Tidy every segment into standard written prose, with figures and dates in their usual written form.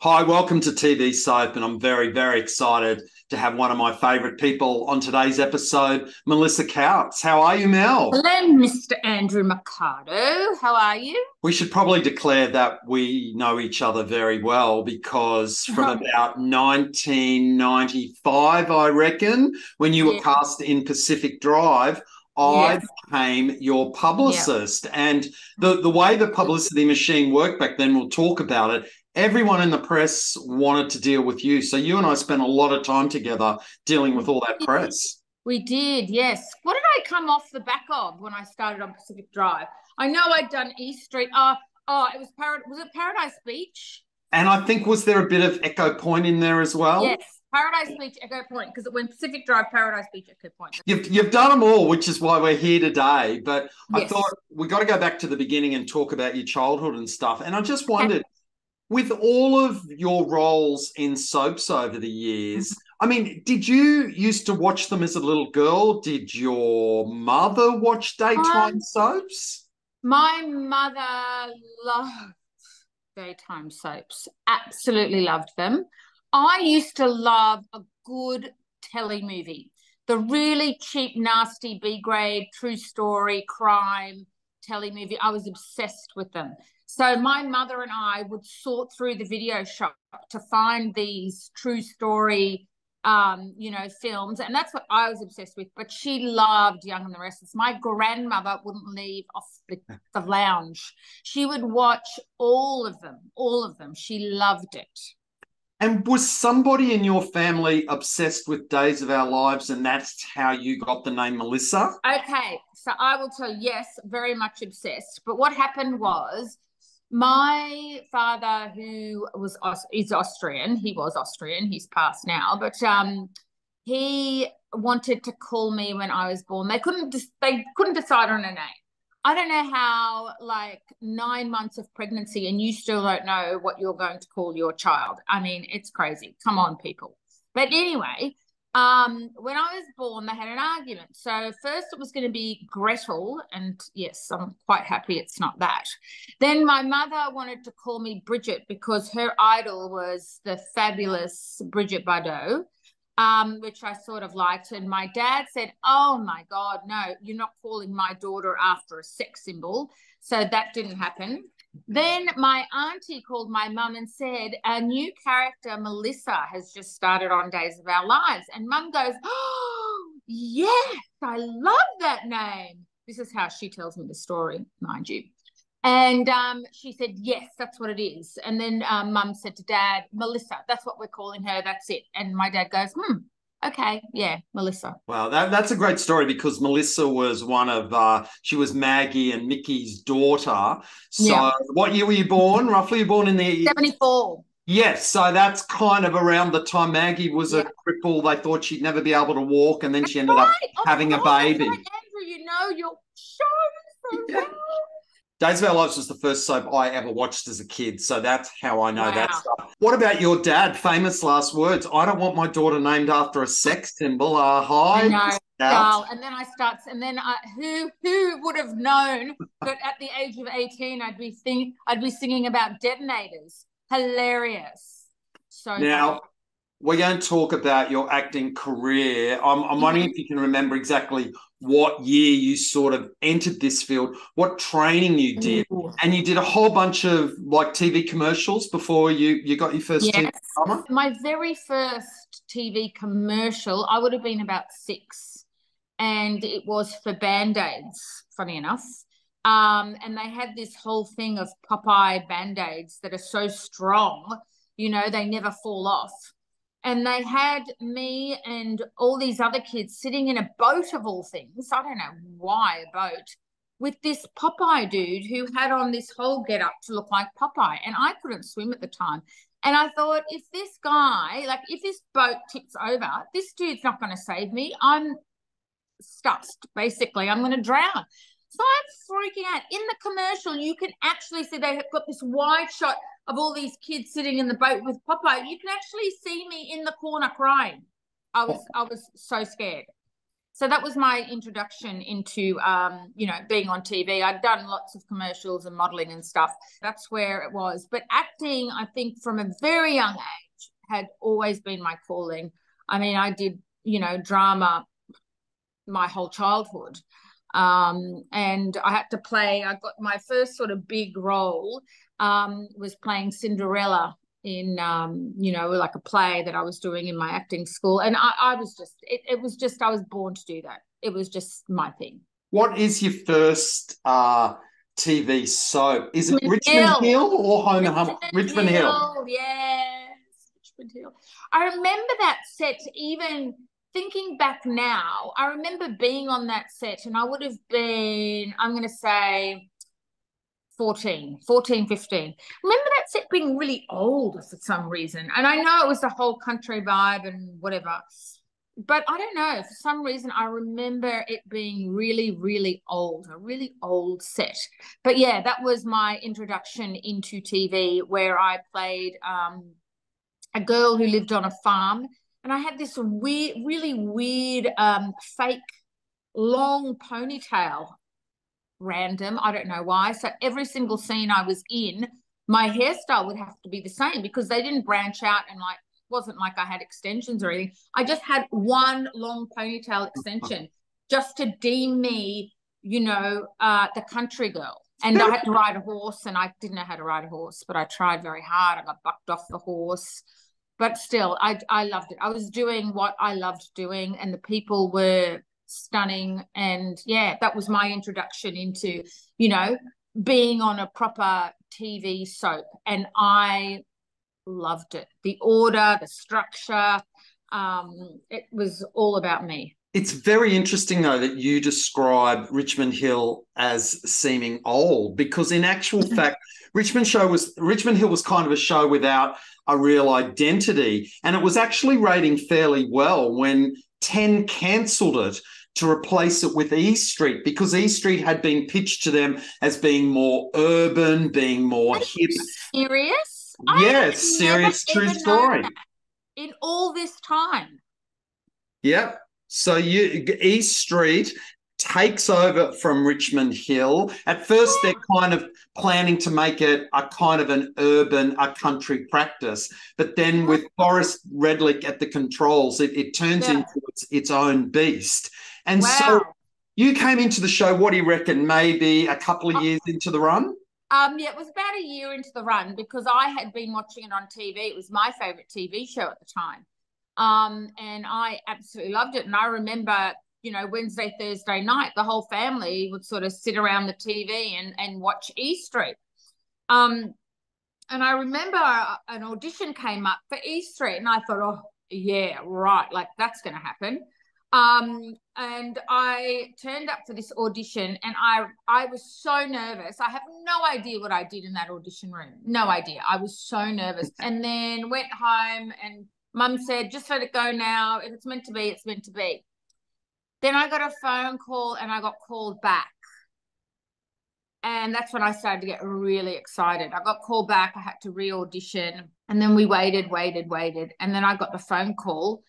Hi, welcome to TV Soap, and I'm very, very excited to have one of my favourite people on today's episode, Melissa Tkautz. How are you, Mel? Hello, Mr. Andrew Mercado. How are you? We should probably declare that we know each other very well because from about 1995, I reckon, when you were Yeah. cast in Pacific Drive, I Yes. became your Yeah. publicist. And the way the publicity machine worked back then, we'll talk about it. Everyone in the press wanted to deal with you. So you and I spent a lot of time together dealing with all that press. We did, yes. What did I come off the back of when I started on Pacific Drive? I know I'd done East Street. It was was it Paradise Beach? And I think, was there a bit of Echo Point in there as well? Yes, Paradise Beach, Echo Point, because it went Pacific Drive, Paradise Beach, Echo Point. You've done them all, which is why we're here today. But I Yes. thought we got to go back to the beginning and talk about your childhood and stuff. And I just wondered, with all of your roles in soaps over the years, I mean, did you used to watch them as a little girl? Did your mother watch daytime soaps? My mother loved daytime soaps, absolutely loved them. I used to love a good telly movie, the really cheap, nasty B grade, true story, crime telly movie. I was obsessed with them. So my mother and I would sort through the video shop to find these true story films. And that's what I was obsessed with. But she loved Young and the Restless. My grandmother wouldn't leave off the lounge. She would watch all of them, all of them. She loved it. And was somebody in your family obsessed with Days of Our Lives, and that's how you got the name Melissa? Okay, so I will tell you, yes, very much obsessed. But what happened was my father, is Austrian, he was Austrian, he's passed now, but he wanted to call me when I was born. They couldn't decide on a name. I don't know how, like 9 months of pregnancy and you still don't know what you're going to call your child. I mean, it's crazy. Come on, people. But anyway, when I was born, they had an argument. So first it was going to be Gretel, and yes, I'm quite happy it's not that. Then my mother wanted to call me Bridget because her idol was the fabulous Bridget Bardot, which I sort of liked. And my dad said, "Oh my God, no, you're not calling my daughter after a sex symbol." So that didn't happen. Then my auntie called my mum and said, "A new character, Melissa, has just started on Days of Our Lives." And mum goes, "Oh, yes, I love that name." This is how she tells me the story, mind you. And she said, "Yes, that's what it is." And then mum said to dad, "Melissa, that's what we're calling her. That's it." And my dad goes, "Okay, yeah, Melissa." Well, that's a great story because Melissa was she was Maggie and Mickey's daughter. Yeah. So what year were you born? Roughly, you born in the 74. Yes, so that's kind of around the time Maggie was a Yeah. cripple. They thought she'd never be able to walk, and then she ended up Right. Oh my having a God, that's baby. right, Andrew. You know your show so well. Days of Our Lives was the first soap I ever watched as a kid, so that's how I know that Wow. stuff. What about your dad? Famous last words. I don't want my daughter named after a sex symbol. I Hi, know, out. Carl. And then who would have known that at the age of 18 I'd be singing about detonators. Hilarious. So Now, funny. we're going to talk about your acting career. I'm wondering Mhm. if you can remember exactly what year you sort of entered this field, what training you did. Ooh. And you did a whole bunch of like TV commercials before you got your first TV Yes. drama. My very first TV commercial, I would have been about 6, and it was for Band-Aids, funny enough. And they had this whole thing of Popeye Band-Aids that are so strong, they never fall off. And they had me and all these other kids sitting in a boat of all things. I don't know why a boat, with this Popeye dude who had on this whole get up to look like Popeye. And I couldn't swim at the time. And I thought, if this guy, like if this boat tips over, this dude's not going to save me. I'm stuffed, basically. I'm going to drown. So I'm freaking out. In the commercial, you can actually see they have got this wide shot of all these kids sitting in the boat with Popeye. You can actually see me in the corner crying. I was so scared. So that was my introduction into, being on TV. I'd done lots of commercials and modeling and stuff. That's where it was. But acting, I think from a very young age, had always been my calling. I mean, I did, drama my whole childhood. And I had to I got my first sort of big role was playing Cinderella in like a play that I was doing in my acting school, and I was just it was just I was born to do that. It was just my thing. What is your first TV soap? Is it Richmond Hill. Hill or Home and Home? Richmond Hill. Yes, Richmond Hill. I remember that set. Even thinking back now, I remember being on that set, and I would have been, I'm going to say 14, 15. Remember that set being really old for some reason. And I know it was the whole country vibe and whatever, but I don't know. For some reason, I remember it being really, really old, a really old set. But yeah, that was my introduction into TV, where I played a girl who lived on a farm. And I had this really weird fake long ponytail. Random, I don't know why. So every single scene I was in, my hairstyle would have to be the same because they didn't branch out, and like wasn't like I had extensions or anything. I just had one long ponytail extension just to deem me, the country girl. And I had to ride a horse, and I didn't know how to ride a horse, but I tried very hard. I got bucked off the horse, but still, I loved it. I was doing what I loved doing, and the people were stunning. And yeah, that was my introduction into being on a proper TV soap, and I loved it. The order, the structure, it was all about me. It's very interesting though that you describe Richmond Hill as seeming old, because in actual fact Richmond Hill was kind of a show without a real identity, and it was actually rating fairly well when 10 cancelled it to replace it with E Street, because E Street had been pitched to them as being more urban, being more hip. Serious? Yes, serious, true story. In all this time. Yep. So E Street takes over from Richmond Hill. At first, they're kind of planning to make it a kind of an urban, a country practice. But then with Forrest Redlick at the controls, it turns into its own beast. And so you came into the show, what do you reckon, maybe a couple of years into the run? Yeah, it was about a year into the run because I had been watching it on TV. It was my favourite TV show at the time. And I absolutely loved it. And I remember, Wednesday, Thursday night, the whole family would sort of sit around the TV and watch E Street. And I remember an audition came up for E Street, and I thought, oh, yeah, right, like that's going to happen. And I turned up for this audition, and I was so nervous. I have no idea what I did in that audition room. No idea. I was so nervous. And then went home, and Mum said, just let it go now. If it's meant to be, it's meant to be. Then I got a phone call, and I got called back. And that's when I started to get really excited. I got called back. I had to re-audition. And then we waited. And then I got the phone call,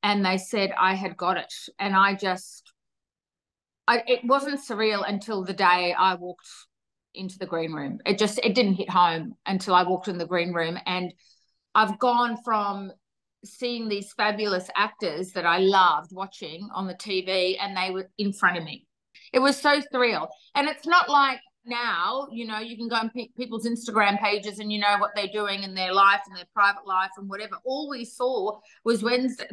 and they said I had got it. And it wasn't surreal until the day I walked into the green room. It didn't hit home until I walked in the green room. And I've gone from seeing these fabulous actors that I loved watching on the TV, and they were in front of me. It was so surreal. And it's not like now, you can go on people's Instagram pages and you know what they're doing in their life and their private life and whatever. All we saw was Wednesday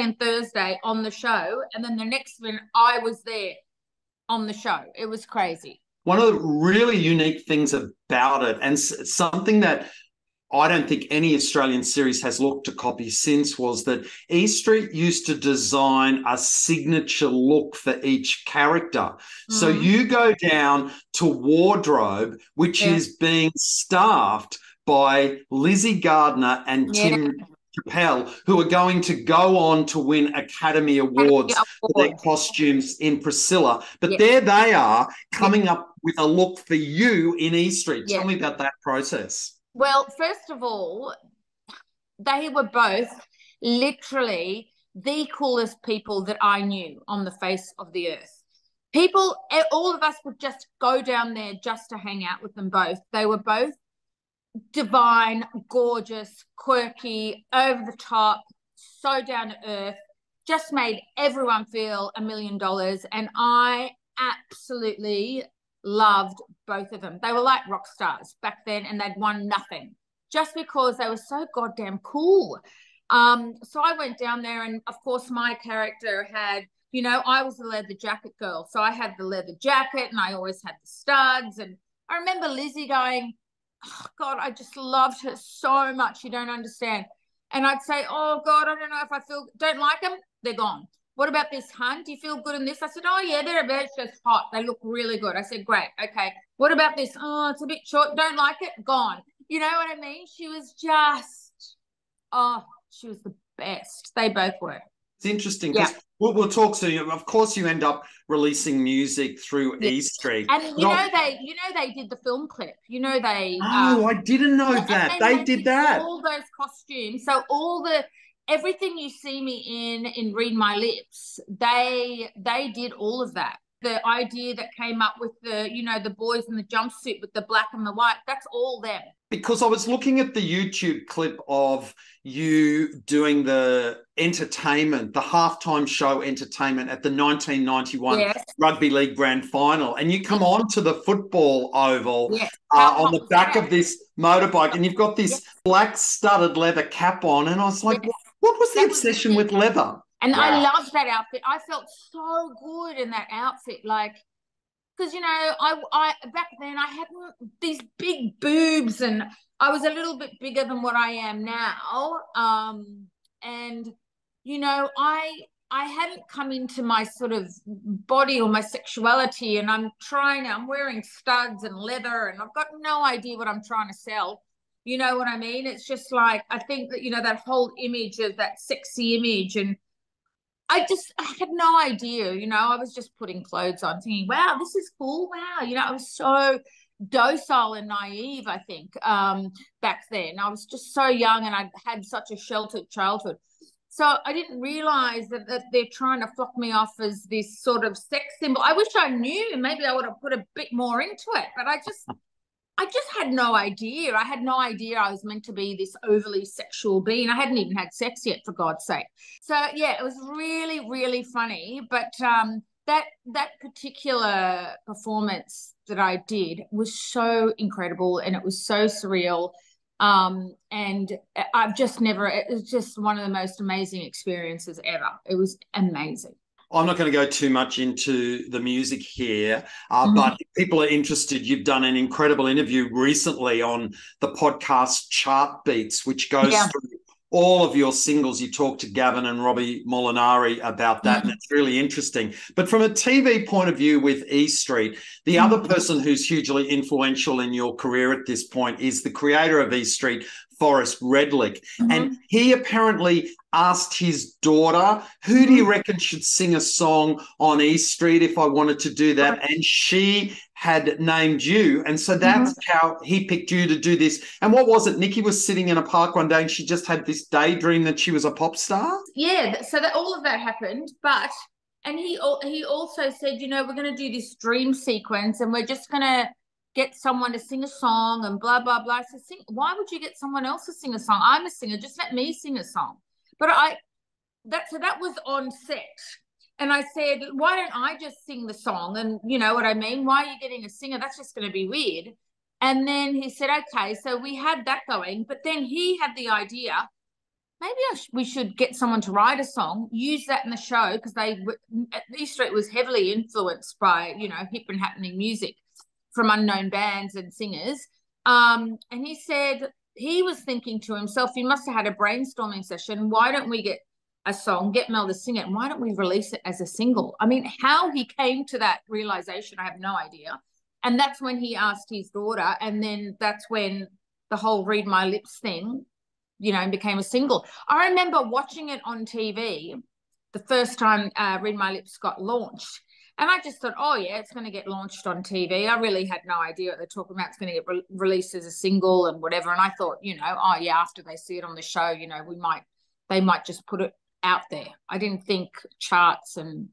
and Thursday on the show, and then the next minute I was there on the show. It was crazy. One of the really unique things about it, and something that I don't think any Australian series has looked to copy since, was that E Street used to design a signature look for each character. So you go down to wardrobe, which is being staffed by Lizzy, Gardner and Tim Chappell, who are going to go on to win Academy Awards for their costumes in Priscilla. But there they are coming up with a look for you in E Street. Tell me about that process. Well, first of all, they were both literally the coolest people that I knew on the face of the earth. People, all of us would just go down there just to hang out with them both. They were both divine, gorgeous, quirky, over the top, so down to earth, just made everyone feel $1 million. And I absolutely loved both of them. They were like rock stars back then, and they'd won nothing just because they were so goddamn cool. So I went down there, and of course my character had, you know, I was the leather jacket girl. So I had the leather jacket and I always had the studs. And I remember Lizzy going, oh, God, I just loved her so much. You don't understand. And I'd say, oh, God, I don't know if I don't like them. They're gone. What about this, hun? Do you feel good in this? I said, oh, yeah, they're a bit just hot. They look really good. I said, great. Okay. What about this? Oh, it's a bit short. Don't like it. Gone. You know what I mean? She was just, oh, she was the best. They both were. It's interesting because we'll talk soon. Of course, you end up releasing music through E Street, and they did the film clip. You know they. Oh, I didn't know that they did that. All those costumes. So everything you see me in Read My Lips, they did all of that. The idea that came up with the boys in the jumpsuit with the black and the white, that's all them. Because I was looking at the YouTube clip of you doing the entertainment, the halftime show entertainment at the 1991 Rugby League Grand Final, and you come on to the football oval on the back of this motorbike, and you've got this black studded leather cap on, and I was like, what was the obsession with leather? And I loved that outfit. I felt so good in that outfit, like, because, you know, I back then I had these big boobs and I was a little bit bigger than what I am now. And, you know, I hadn't come into my sort of body or my sexuality, and I'm wearing studs and leather, and I've got no idea what I'm trying to sell. You know what I mean? It's just like, I think that, you know, that whole image of that sexy image, and I had no idea, you know, I was just putting clothes on thinking, wow, this is cool. Wow. You know, I was so docile and naive, I think, back then. I was just so young and I had such a sheltered childhood. So I didn't realize that they're trying to flock me off as this sort of sex symbol. I wish I knew. Maybe I would have put a bit more into it, but I just had no idea. I had no idea I was meant to be this overly sexual being. I hadn't even had sex yet, for God's sake. So, yeah, it was really, really funny. But that particular performance that I did was so incredible, and it was so surreal. And I've just it was just one of the most amazing experiences ever. It was amazing. I'm not going to go too much into the music here, but if people are interested, you've done an incredible interview recently on the podcast Chart Beats, which goes through all of your singles. You talked to Gavin and Robbie Molinari about that, and it's really interesting. But from a TV point of view with E Street, the other person who's hugely influential in your career at this point is the creator of E Street, Forrest Redlick. And he apparently asked his daughter, who do you reckon should sing a song on E Street if I wanted to do that? And she had named you. And so that's how he picked you to do this. And what was it? Nikki was sitting in a park one day and she just had this daydream that she was a pop star? Yeah, so that all of that happened. And he also said, you know, we're going to do this dream sequence and we're just going to get someone to sing a song and blah, blah, blah. I said, why would you get someone else to sing a song? I'm a singer. Just let me sing a song. But that was on set. And I said, why don't I just sing the song? And you know what I mean? Why are you getting a singer? That's just going to be weird. And then he said, okay. So we had that going. But then he had the idea, maybe we should get someone to write a song, use that in the show, because E Street was heavily influenced by, you know, hip and happening music from unknown bands and singers. And he said he was thinking to himself, he must have had a brainstorming session. Why don't we get a song, get Mel to sing it, and why don't we release it as a single? I mean, how he came to that realization, I have no idea. And that's when he asked his daughter, and then that's when the whole Read My Lips thing, you know, became a single. I remember watching it on TV the first time Read My Lips got launched. And I just thought, oh, yeah, it's going to get launched on TV. I really had no idea what they're talking about. It's going to get released as a single and whatever. And I thought, you know, oh, yeah, after they see it on the show, you know, they might just put it out there. I didn't think charts, and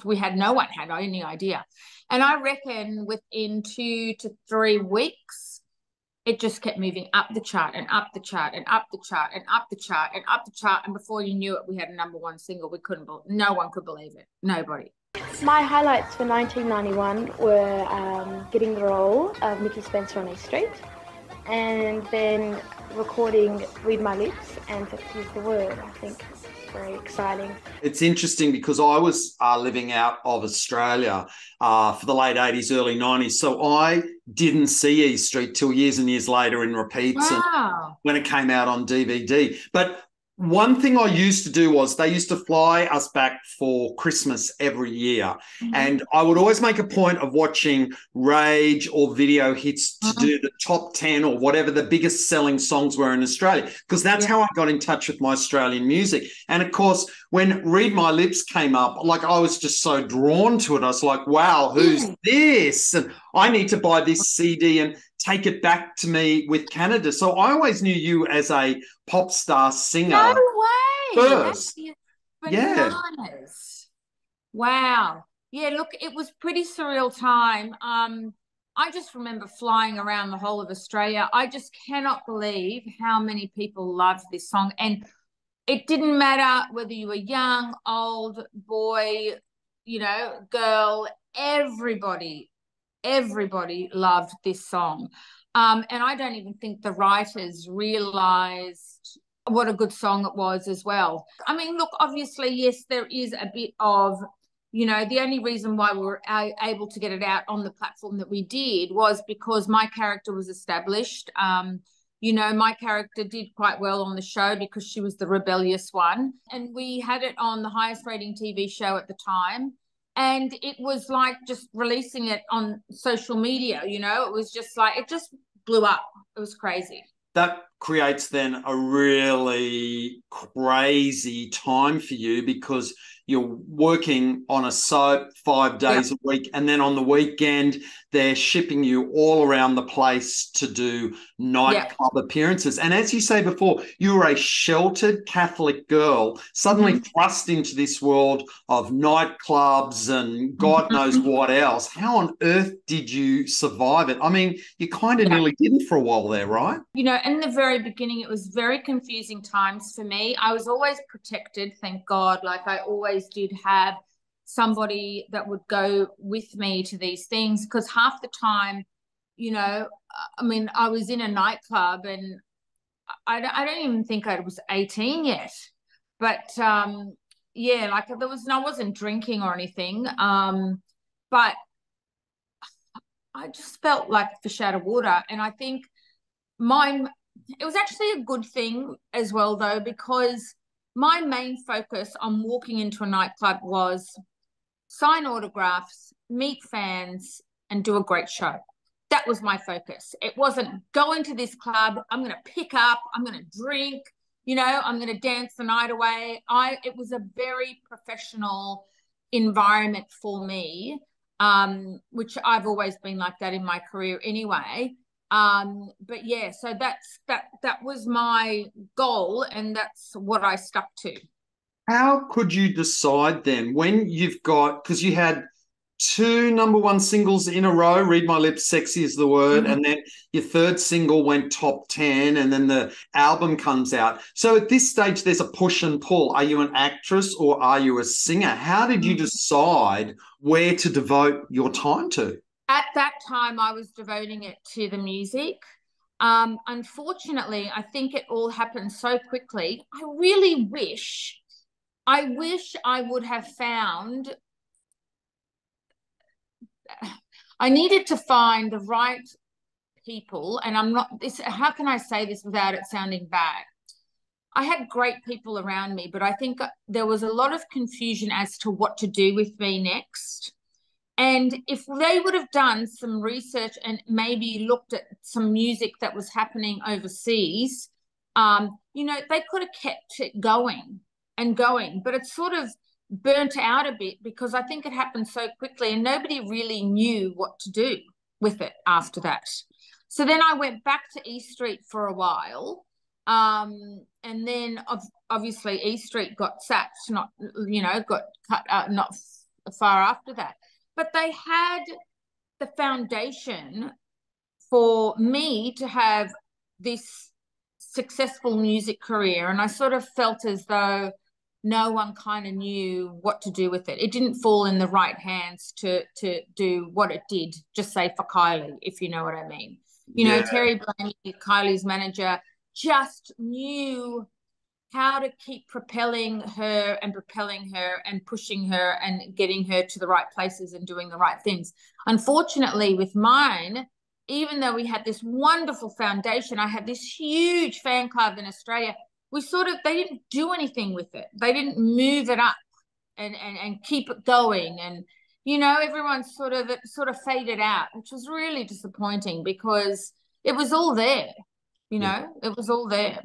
we had no one had any idea. And I reckon within 2 to 3 weeks, it just kept moving up the chart and up the chart and up the chart and up the chart and up the chart. And before you knew it, we had a #1 single. No one could believe it. Nobody. My highlights for 1991 were getting the role of Nikki Spencer on East Street, and then recording Read My Lips and Sexy Is the Word. I think it's very exciting. It's interesting because I was living out of Australia for the late 80s, early 90s. So I didn't see East Street till years and years later in repeats. Wow. And when it came out on DVD. But one thing I used to do was they used to fly us back for Christmas every year. Mm-hmm. And I would always make a point of watching Rage or Video Hits to do the top 10 or whatever the biggest selling songs were in Australia, because that's how I got in touch with my Australian music. And, of course, when Read My Lips came up, like I was just so drawn to it. I was like, wow, who's this? And I need to buy this CD and take it back to me with Canada. So I always knew you as a pop star singer. No way. First. Bananas. Wow. Yeah, look, it was pretty surreal time. I just remember flying around the whole of Australia. I just cannot believe how many people loved this song. And it didn't matter whether you were young, old, boy, girl, everybody loved this song. And I don't even think the writers realised what a good song it was as well. I mean, look, obviously, yes, there is a bit of, the only reason why we were able to get it out on the platform that we did was because my character was established. My character did quite well on the show because she was the rebellious one. And we had it on the highest rating TV show at the time. And it was like just releasing it on social media, it was just like, it just blew up. It was crazy. That creates then a really crazy time for you because you're working on a soap 5 days a week, and then on the weekend they're shipping you all around the place to do nightclub appearances. And as you say before, you were a sheltered Catholic girl suddenly thrust into this world of nightclubs and God knows what else. How on earth did you survive it? I mean, you kind of nearly didn't for a while there, right? In the very beginning, it was very confusing times for me. I was always protected, thank God. Like I always did have somebody that would go with me to these things, because half the time, I was in a nightclub and I don't even think I was 18 yet. But I wasn't drinking or anything. But I just felt like fish out of water. And I think it was actually a good thing as well, though, because my main focus on walking into a nightclub was sign autographs, meet fans, and do a great show. That was my focus. It wasn't going to this club, I'm going to pick up, I'm going to drink, I'm going to dance the night away. It was a very professional environment for me, which I've always been like that in my career anyway. But yeah, so that was my goal, and that's what I stuck to. How could you decide then when you've got, because you had 2 #1 singles in a row, Read My Lips, Sexy Is the Word, and then your 3rd single went top 10, and then the album comes out. So at this stage, there's a push and pull. Are you an actress or are you a singer? How did you decide where to devote your time to? At that time, I was devoting it to the music. Unfortunately, I think it all happened so quickly. I really wish I would have found, I needed to find the right people. And how can I say this without it sounding bad? I had great people around me, but I think there was a lot of confusion as to what to do with me next. And if they would have done some research and maybe looked at some music that was happening overseas, they could have kept it going and going. But it sort of burnt out a bit because I think it happened so quickly and nobody really knew what to do with it after that. So then I went back to East Street for a while. And then, obviously E Street got sacked, got cut not far after that. But they had the foundation for me to have this successful music career, and I sort of felt as though no one kind of knew what to do with it. It didn't fall in the right hands to do what it did, just say for Kylie, if you know what I mean. Terry Blaney, Kylie's manager, just knew how to keep propelling her and pushing her and getting her to the right places and doing the right things. Unfortunately, with mine, even though we had this wonderful foundation, I had this huge fan club in Australia, they didn't do anything with it. They didn't move it up and keep it going. And, everyone sort of faded out, which was really disappointing because it was all there, it was all there.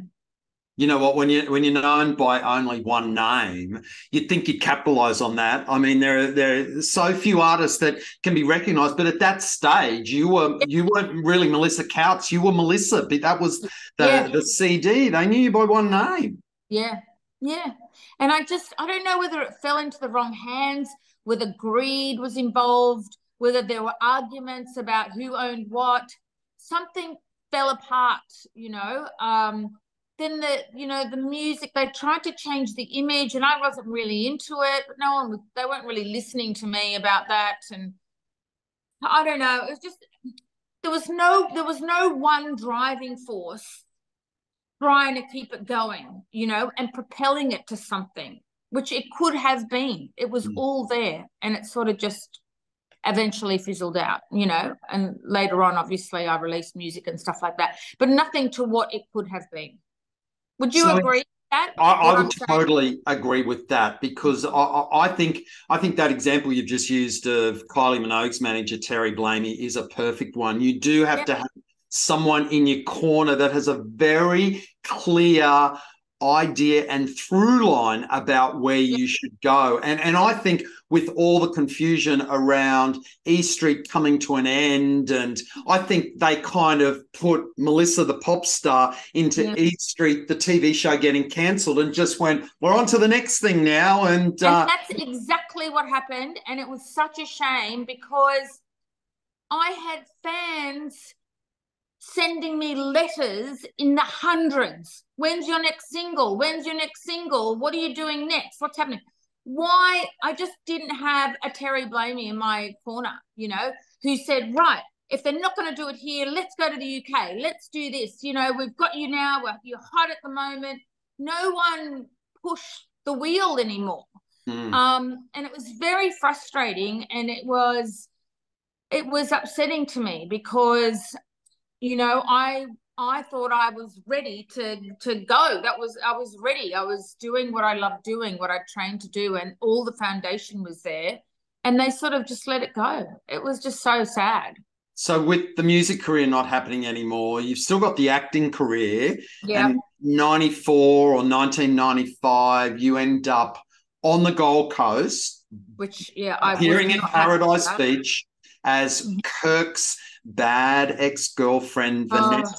You know what? When you're known by only one name, you'd think you'd capitalize on that. I mean, there are so few artists that can be recognized, but at that stage, you weren't really Melissa Tkautz. You were Melissa. That was the CD. They knew you by one name. Yeah, yeah. And I don't know whether it fell into the wrong hands, whether greed was involved, whether there were arguments about who owned what. Something fell apart, Then the music, they tried to change the image, and I wasn't really into it, but they weren't really listening to me about that. And I don't know, it was just, there was no one driving force trying to keep it going, and propelling it to something, which it could have been. It was all there, and it sort of just eventually fizzled out, and later on, obviously, I released music and stuff like that, but nothing to what it could have been. Would you agree with that? I would totally agree with that, because I think that example you've just used of Kylie Minogue's manager, Terry Blaney, is a perfect one. You do have to have someone in your corner that has a very clear idea and through line about where you should go. And I think with all the confusion around E Street coming to an end, and I think they kind of put Melissa the pop star into E Street, the TV show, getting cancelled, and just went, we're on to the next thing now. And that's exactly what happened. And it was such a shame, because I had fans sending me letters in the hundreds. When's your next single? When's your next single? What are you doing next? What's happening? Why? I just didn't have a Terry Blaney in my corner, who said, right, if they're not going to do it here, let's go to the UK. Let's do this. We've got you now. You're hot at the moment. No one pushed the wheel anymore. And it was very frustrating, and it was upsetting to me, because I thought I was ready to go. I was ready. I was doing what I loved doing, what I trained to do, and all the foundation was there, and they sort of just let it go. It was just so sad. So with the music career not happening anymore, you've still got the acting career. Yeah. And 1994 or 1995, you end up on the Gold Coast, which appearing in Paradise Beach as Kirk's bad ex-girlfriend, Vanessa.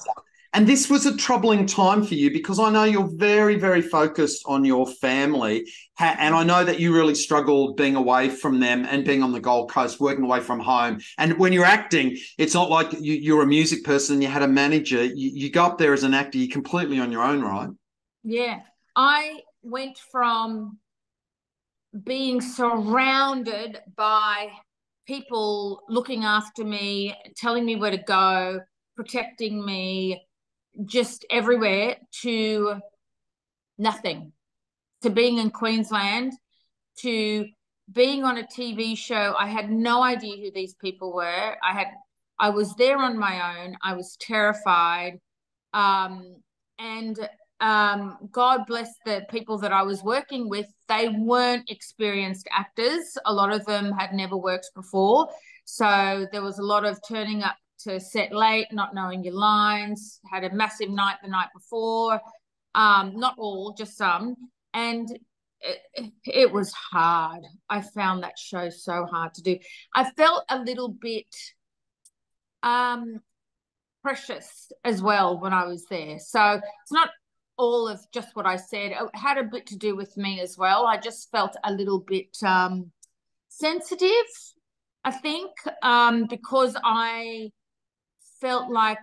And this was a troubling time for you, because I know you're very, very focused on your family. And I know that you really struggled being away from them and being on the Gold Coast, working away from home. And when you're acting, it's not like you're a music person and you had a manager. You go up there as an actor, you're completely on your own, right? Yeah. I went from being surrounded by people looking after me, telling me where to go, protecting me, just everywhere, to nothing, to being in Queensland, to being on a TV show. I had no idea who these people were. I was there on my own. I was terrified. God bless the people that I was working with. They weren't experienced actors. A lot of them had never worked before. So there was a lot of turning up to set late, not knowing your lines, had a massive night the night before. Not all, just some. And it was hard. I found that show so hard to do. I felt a little bit precious as well when I was there. So it's not all of just what I said. It had a bit to do with me as well. I just felt a little bit sensitive, I think, because I felt like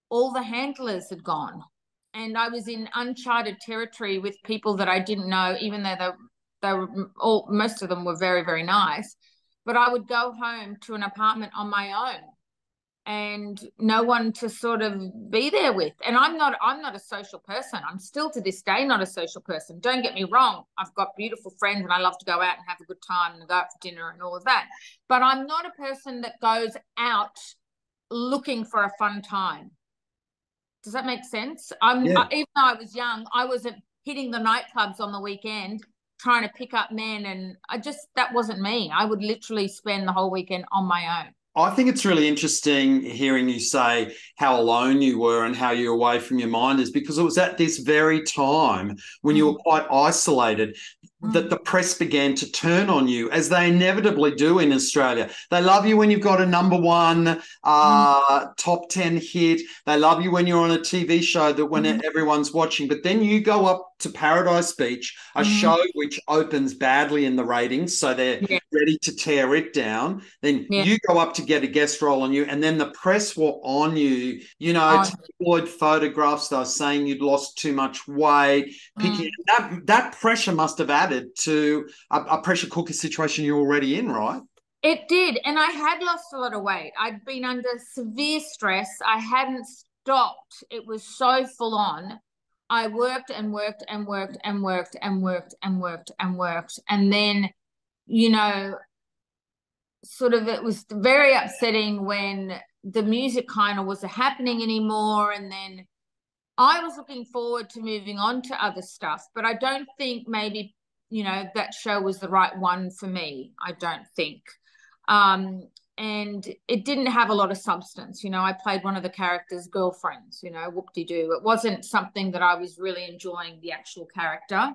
all the handlers had gone. And I was in uncharted territory with people that I didn't know, even though they were all, most of them were very, very nice. But I would go home to an apartment on my own and no one to sort of be there with. And I'm not a social person. I'm still to this day not a social person. Don't get me wrong. I've got beautiful friends and I love to go out and have a good time and go out for dinner and all of that. But I'm not a person that goes out looking for a fun time. Does that make sense? Even though I was young, I wasn't hitting the nightclubs on the weekend trying to pick up men, and that wasn't me. I would literally spend the whole weekend on my own. I think it's really interesting hearing you say how alone you were and how you're away from your minders, because it was at this very time when you were quite isolated that the press began to turn on you, as they inevitably do in Australia. They love you when you've got a #1 top 10 hit. They love you when you're on a TV show that when everyone's watching. But then you go up to Paradise Beach, a show which opens badly in the ratings, so they're ready to tear it down. Then you go up to get a guest role on you, and then the press were on you. You know, tabloid photographs, they were saying you'd lost too much weight. That pressure must have added to a pressure cooker situation you're already in, right? It did. And I had lost a lot of weight. I'd been under severe stress. I hadn't stopped. It was so full on. I worked and worked and worked and worked and worked and worked and worked. And then, you know, sort of it was very upsetting when the music kind of wasn't happening anymore. And then I was looking forward to moving on to other stuff, but I don't think maybe, you know, that show was the right one for me. I don't think. And it didn't have a lot of substance. You know, I played one of the characters' girlfriends, you know, whoop-de-doo. It wasn't something that I was really enjoying, the actual character.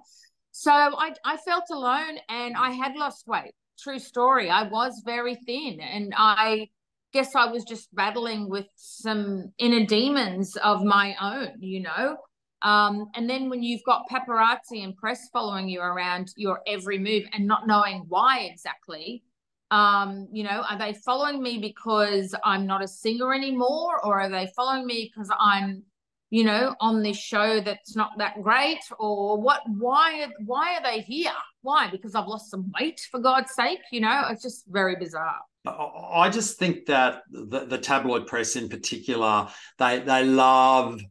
So I felt alone and I had lost weight. True story. I was very thin, and I guess I was just battling with some inner demons of my own, you know. And then when you've got paparazzi and press following you around your every move and not knowing why exactly, you know, are they following me because I'm not a singer anymore, or are they following me because I'm, you know, on this show that's not that great, or what? Why are they here? Why? Because I've lost some weight, for God's sake, you know. It's just very bizarre. I just think that the tabloid press in particular, they love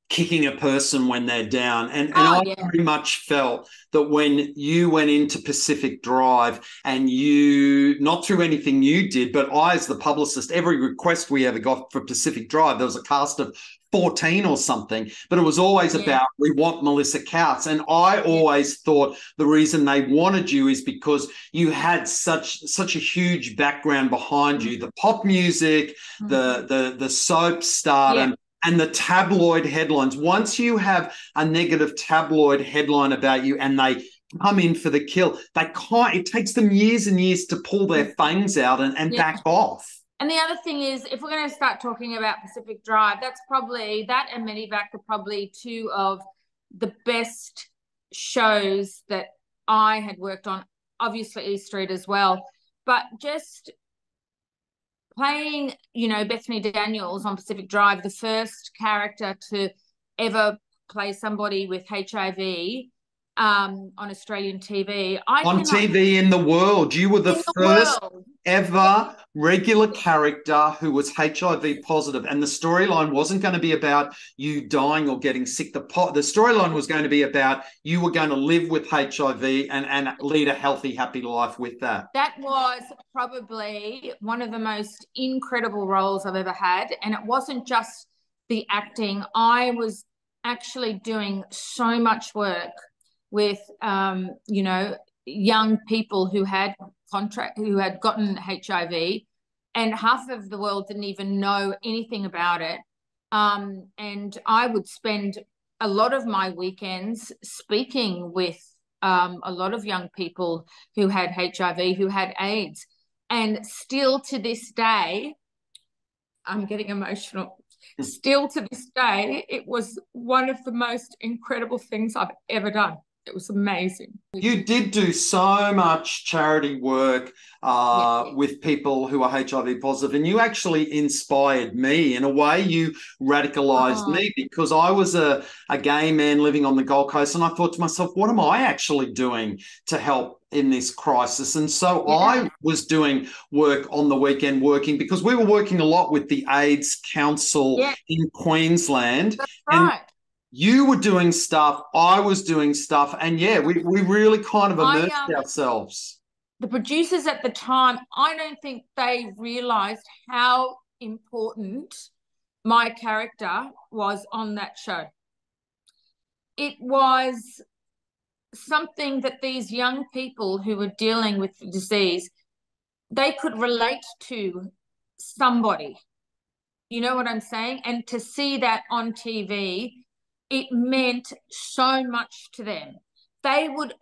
kicking a person when they're down. And I very much felt that when you went into Pacific Drive and you, not through anything you did, but I, as the publicist, every request we ever got for Pacific Drive, there was a cast of 14 or something, but it was always about, we want Melissa Tkautz. And I always thought the reason they wanted you is because you had such a huge background behind you, the pop music, the soap stardom, and the tabloid headlines. Once you have a negative tabloid headline about you and they come in for the kill, it takes them years and years to pull their fangs out and back off. And the other thing is, if we're going to start talking about Pacific Drive, that and Medivac are probably two of the best shows that I had worked on. Obviously, E Street as well. But just playing, you know, Bethany Daniels on Pacific Drive, the first character to ever play somebody with HIV on Australian TV. TV in the world. You were the first ever regular character who was HIV positive. And the storyline wasn't going to be about you dying or getting sick. The storyline was going to be about you were going to live with HIV and lead a healthy, happy life with that. That was probably one of the most incredible roles I've ever had. And it wasn't just the acting. I was actually doing so much work with, you know, young people who had gotten HIV, and half of the world didn't even know anything about it. And I would spend a lot of my weekends speaking with a lot of young people who had HIV, who had AIDS. And still to this day, I'm getting emotional. Still to this day, it was one of the most incredible things I've ever done. It was amazing. You did do so much charity work with people who are HIV positive, and you actually inspired me. In a way, you radicalized me, because I was a gay man living on the Gold Coast, and I thought to myself, what am I actually doing to help in this crisis? And so I was doing work on the weekend, working, because we were working a lot with the AIDS Council in Queensland. That's right. And you were doing stuff, I was doing stuff, and we really kind of immersed ourselves. The producers at the time, I don't think they realised how important my character was on that show. It was something that these young people who were dealing with the disease, they could relate to somebody. You know what I'm saying? And to see that on TV, it meant so much to them. They would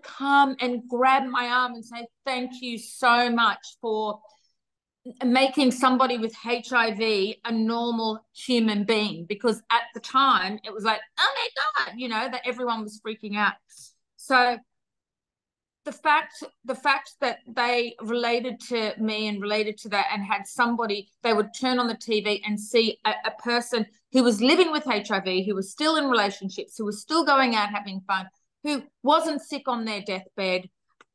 come and grab my arm and say, thank you so much for making somebody with HIV a normal human being. Because at the time it was like, oh my God, you know, that everyone was freaking out. So the fact that they related to me and related to that, and had somebody, they would turn on the TV and see a person who was living with HIV, who was still in relationships, who was still going out having fun, who wasn't sick on their deathbed,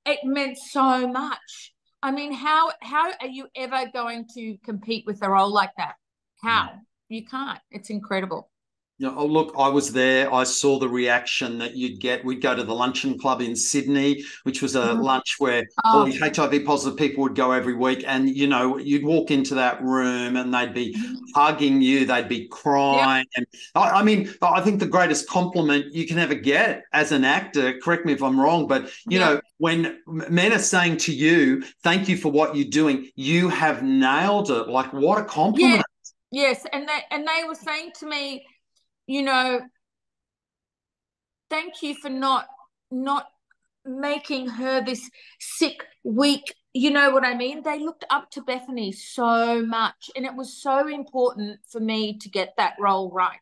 it meant so much. I mean, how are you ever going to compete with a role like that? How? You can't. It's incredible. Yeah, oh, look, I was there. I saw the reaction that you'd get. We'd go to the luncheon club in Sydney, which was a lunch where all these HIV positive people would go every week. And, you know, you'd walk into that room and they'd be hugging you. They'd be crying. And I mean, I think the greatest compliment you can ever get as an actor, correct me if I'm wrong, but, you know, when men are saying to you, thank you for what you're doing, you have nailed it. Like, what a compliment. Yes. And they were saying to me, you know, thank you for not making her this sick, weak, you know what I mean? They looked up to Bethany so much, and it was so important for me to get that role right,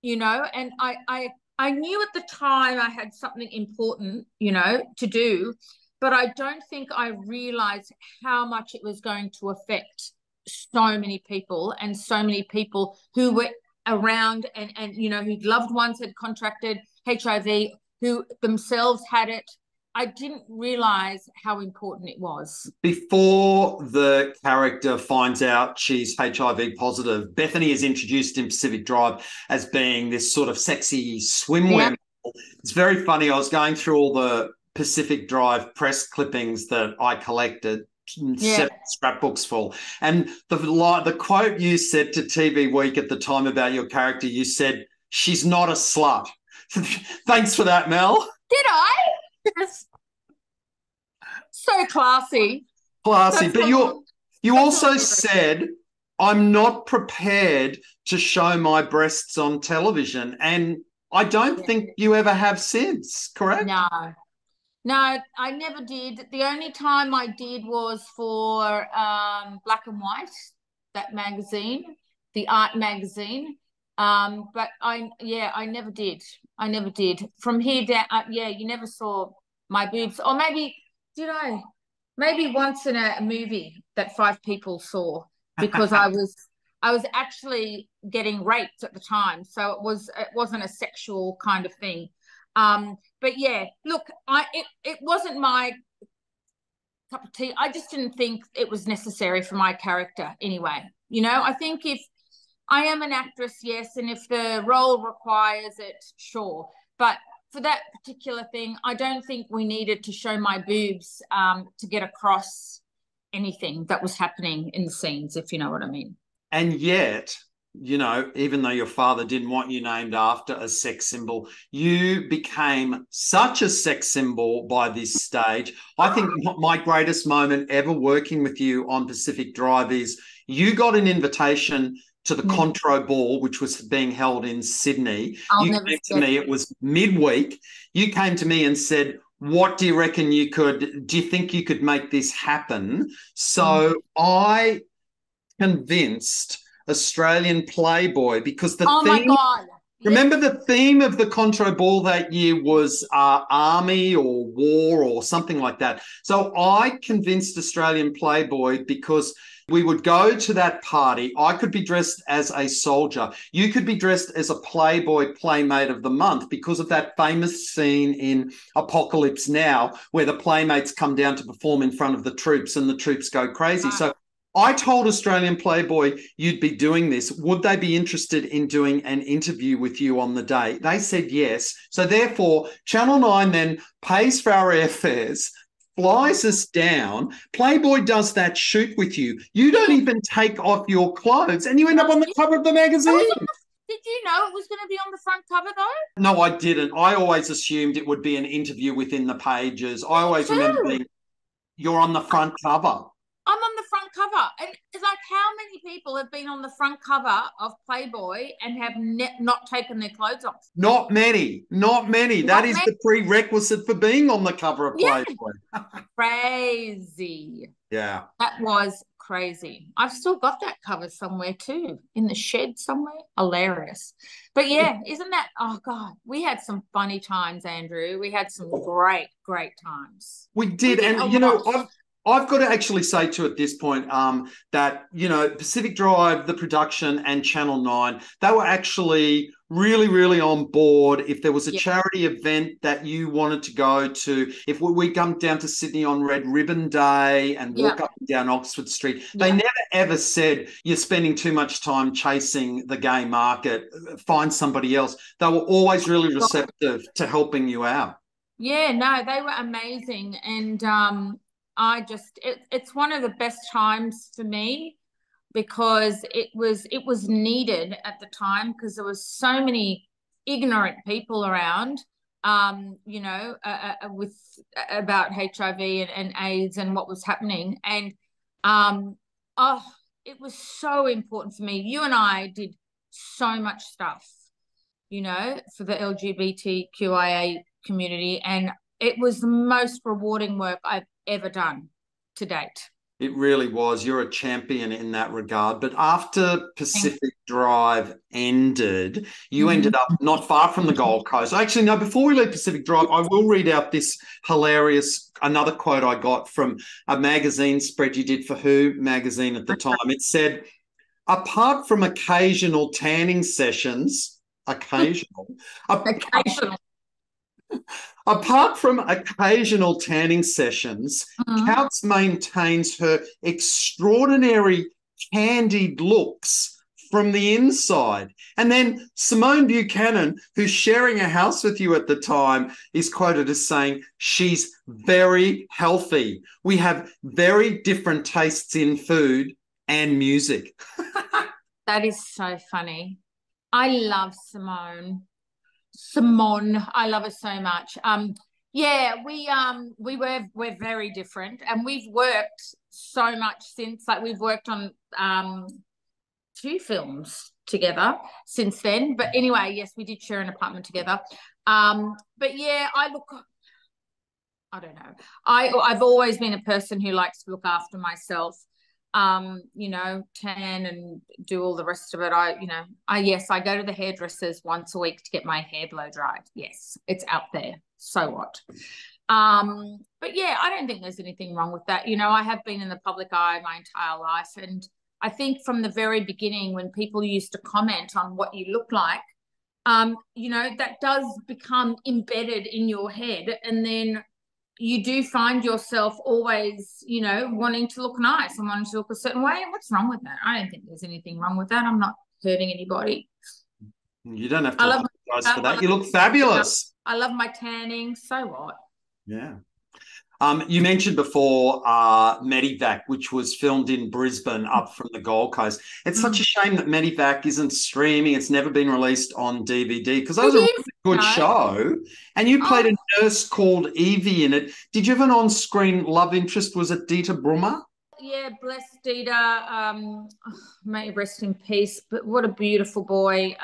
you know, and I knew at the time I had something important, you know, to do, but I don't think I realized how much it was going to affect so many people, and so many people who were around and you know, whose loved ones had contracted HIV, who themselves had it. I didn't realize how important it was. Before the character finds out she's HIV positive, Bethany is introduced in Pacific Drive as being this sort of sexy swimwear. It's very funny. I was going through all the Pacific Drive press clippings that I collected, 7 scrapbooks full. And the quote you said to TV Week at the time about your character, you said, she's not a slut. Thanks for that, Mel. Did I? Yes. So classy. Classy. But you also said, I'm not prepared to show my breasts on television. And I don't think you ever have since, correct? No, I never did. The only time I did was for Black and White, that magazine, the art magazine. But I never did. I never did. From here down, you never saw my boobs. Or maybe, did I? Maybe once in a movie that 5 people saw, because I was actually getting raped at the time. So it wasn't a sexual kind of thing. But yeah, look, it wasn't my cup of tea. I just didn't think it was necessary for my character anyway. You know, I think if I am an actress, yes, and if the role requires it, sure. But for that particular thing, I don't think we needed to show my boobs to get across anything that was happening in the scenes, if you know what I mean. And yet, you know, even though your father didn't want you named after a sex symbol, you became such a sex symbol by this stage. I think my greatest moment ever working with you on Pacific Drive is you got an invitation to the Contro Ball, which was being held in Sydney. You came to me, it was midweek. You came to me and said, what do you reckon do you think you could make this happen? So I convinced Australian Playboy because the Oh my theme. God. Remember the theme of the Contro Ball that year was army or war or something like that. So I convinced Australian Playboy because we would go to that party. I could be dressed as a soldier. You could be dressed as a Playboy Playmate of the Month because of that famous scene in Apocalypse Now where the Playmates come down to perform in front of the troops and the troops go crazy. So I told Australian Playboy you'd be doing this. Would they be interested in doing an interview with you on the day? They said yes. So therefore, Channel 9 then pays for our airfares, flies us down. Playboy does that shoot with you. You don't even take off your clothes and you end up on the cover of the magazine. Did you know it was going to be on the front cover though? No, I didn't. I always assumed it would be an interview within the pages. I always remember being, you're on the front cover. I'm on the front cover. And it's like, how many people have been on the front cover of Playboy and have not taken their clothes off? Not many. That is the prerequisite for being on the cover of Playboy. Crazy. Yeah. That was crazy. I've still got that cover somewhere too, in the shed somewhere. Hilarious. But yeah, isn't that, oh God, we had some funny times, Andrew. We had some great times. We did. And, you know, I've got to actually say to at this point that, you know, Pacific Drive, the production and Channel 9, they were actually really on board. If there was a charity event that you wanted to go to, if we come down to Sydney on Red Ribbon Day and walk up and down Oxford Street, they never ever said you're spending too much time chasing the gay market, find somebody else. They were always really receptive to helping you out. Yeah, no, they were amazing. And it's one of the best times for me because it was needed at the time because there was so many ignorant people around, you know, with about HIV and AIDS and what was happening. And it was so important for me. You and I did so much stuff, you know, for the LGBTQIA community, and it was the most rewarding work I've ever done to date. It really was. You're a champion in that regard. But after Pacific Drive ended, you ended up not far from the Gold Coast. Actually, no, before we leave Pacific Drive, I will read out this another quote I got from a magazine spread you did for Who magazine at the time. It said, apart from occasional tanning sessions, Apart from occasional tanning sessions, Tkautz maintains her extraordinary candied looks from the inside. And then Simone Buchanan, who's sharing a house with you at the time, is quoted as saying, she's very healthy. We have very different tastes in food and music. That is so funny. I love Simone, I love her so much. We're very different, and we've worked so much since. Like, we've worked on 2 films together since then. But anyway, yes, we did share an apartment together. But yeah, I don't know. I've always been a person who likes to look after myself. You know, tan and do all the rest of it. I go to the hairdressers once a week to get my hair blow dried. Yes, it's out there. So what? But yeah, I don't think there's anything wrong with that. You know, I have been in the public eye my entire life. And I think from the very beginning, when people used to comment on what you look like, you know, that does become embedded in your head. And then you do find yourself always, you know, wanting to look nice and wanting to look a certain way. And what's wrong with that? I don't think there's anything wrong with that. I'm not hurting anybody. You don't have to apologize for that. You look fabulous. I love my tanning. So what? Yeah. You mentioned before Medivac, which was filmed in Brisbane up from the Gold Coast. It's such a shame that Medivac isn't streaming. It's never been released on DVD because that was a really good show. And you played a nurse called Evie in it. Did you have an on-screen love interest? Was it Dieter Brummer? Yeah, bless Dieter. May rest in peace. But what a beautiful boy.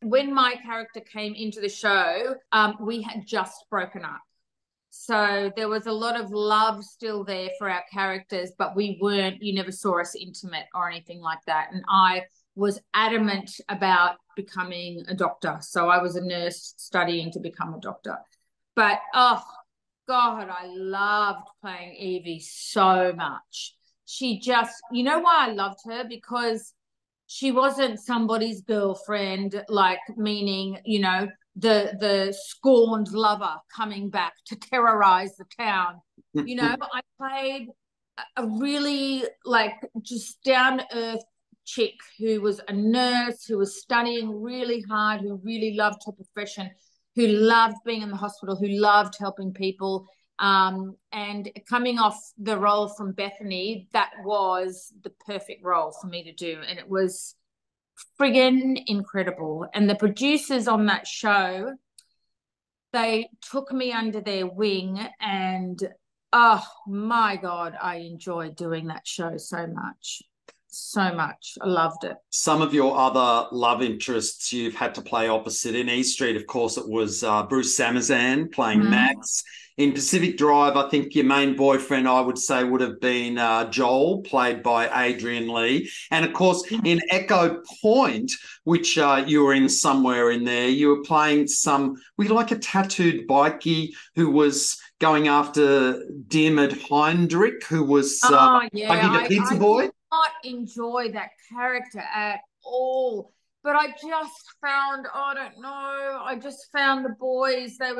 When my character came into the show, we had just broken up. So there was a lot of love still there for our characters, but you never saw us intimate or anything like that. And I was adamant about becoming a doctor. So I was a nurse studying to become a doctor. But, oh, God, I loved playing Evie so much. She just, you know why I loved her? Because she wasn't somebody's girlfriend, like, meaning, you know, the scorned lover coming back to terrorize the town. You know, I played a really, like, just down-to-earth chick who was a nurse, who was studying really hard, who really loved her profession, who loved being in the hospital, who loved helping people. And coming off the role from Bethany, that was the perfect role for me to do. And it was friggin' incredible. And the producers on that show, they took me under their wing, and oh my God, I enjoyed doing that show so much. So much. I loved it. Some of your other love interests you've had to play opposite. In East Street, of course, it was Bruce Samazan playing Max. In Pacific Drive, I think your main boyfriend, I would say, would have been Joel, played by Adrian Lee. And, of course, in Echo Point, which you were in somewhere in there, you were playing were you like a tattooed bikie who was going after Diarmuid Heinrich, who was Huggy the Pizza Boy? I did not enjoy that character at all. But I just found, I don't know, I just found the boys, they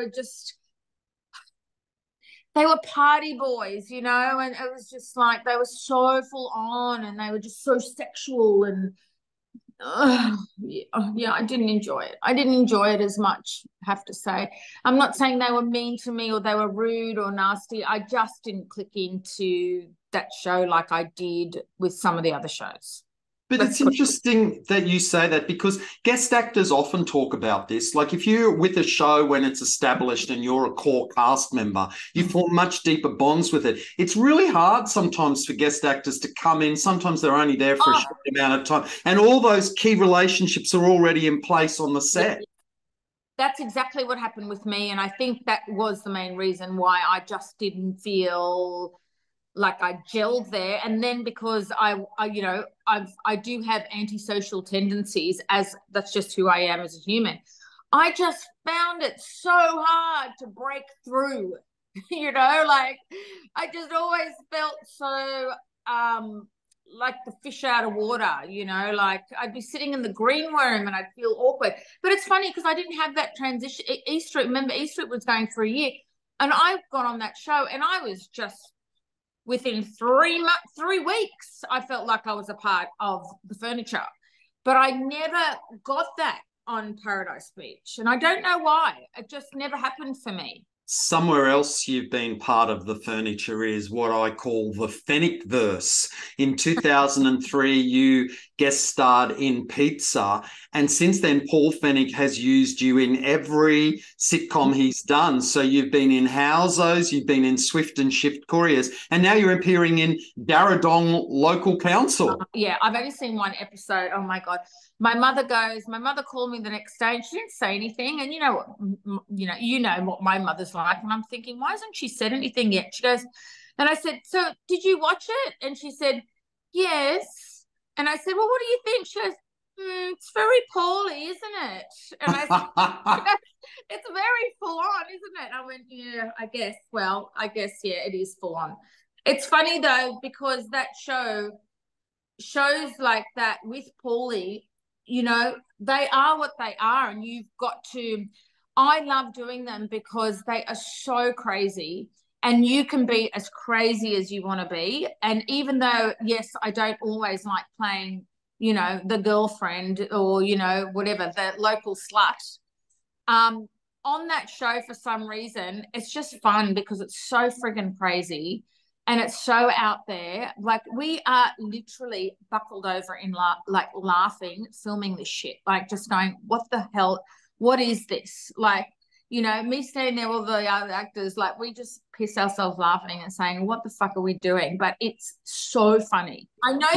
were party boys, you know, and it was just like they were so full on and they were just so sexual and yeah, I didn't enjoy it. I didn't enjoy it as much, I have to say. I'm not saying they were mean to me or they were rude or nasty. I just didn't click into that show like I did with some of the other shows. But it's interesting that you say that, because guest actors often talk about this. Like, if you're with a show when it's established and you're a core cast member, you form much deeper bonds with it. It's really hard sometimes for guest actors to come in. Sometimes they're only there for a short amount of time, and all those key relationships are already in place on the set. That's exactly what happened with me, and I think that was the main reason why I just didn't feel like I gelled there. And then because I do have antisocial tendencies, as that's just who I am as a human, I just found it so hard to break through, you know, like I just always felt so like the fish out of water, you know, like I'd be sitting in the green room and I'd feel awkward. But it's funny because I didn't have that transition. East Street, remember, East Street was going for a year, and I got on that show and I was just, within 3 weeks, I felt like I was a part of the furniture. But I never got that on Paradise Beach. And I don't know why. It just never happened for me. Somewhere else you've been part of the furniture is what I call the Fenech-verse. In 2003, you guest starred in Pizza, and since then, Paul Fenech has used you in every sitcom he's done. So you've been in Housos, you've been in Swift and Shift Couriers, and now you're appearing in Darradong Local Council. Yeah, I've only seen one episode. Oh, my God. My mother called me the next day and she didn't say anything. And you know what my mother's like. And I'm thinking, why hasn't she said anything yet? She goes, and I said, so did you watch it? And she said, yes. And I said, well, what do you think? She goes, it's very poorly, isn't it? And I said, it's very full on, isn't it? I went, yeah, I guess. Well, I guess, yeah, it is full on. It's funny though, because that shows like that with Paulie, you know, they are what they are, and you've got to, I love doing them because they are so crazy, and you can be as crazy as you want to be. And even though, yes, I don't always like playing, you know, the girlfriend or, you know, whatever, the local slut, on that show, for some reason, it's just fun because it's so friggin' crazy. And it's so out there. Like, we are literally buckled over in laughing, filming this shit. Like, just going, what the hell? What is this? Like, you know, me standing there, all the other actors, like, we just piss ourselves laughing and saying, what the fuck are we doing? But it's so funny. I know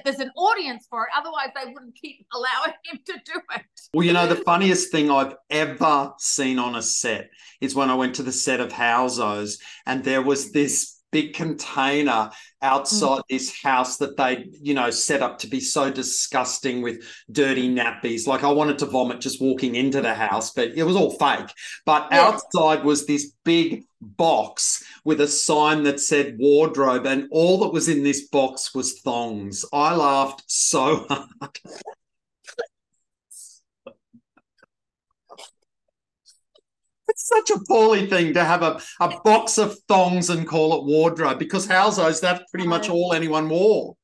there's an audience for it. Otherwise, they wouldn't keep allowing him to do it. Well, you know, the funniest thing I've ever seen on a set is when I went to the set of Housos, and there was this big container outside this house that they, set up to be so disgusting with dirty nappies. Like, I wanted to vomit just walking into the house, but it was all fake. But outside was this big box with a sign that said wardrobe, and all that was in this box was thongs. I laughed so hard. It's such a poorly thing to have a box of thongs and call it wardrobe, because Housos, that's pretty much all anyone wore.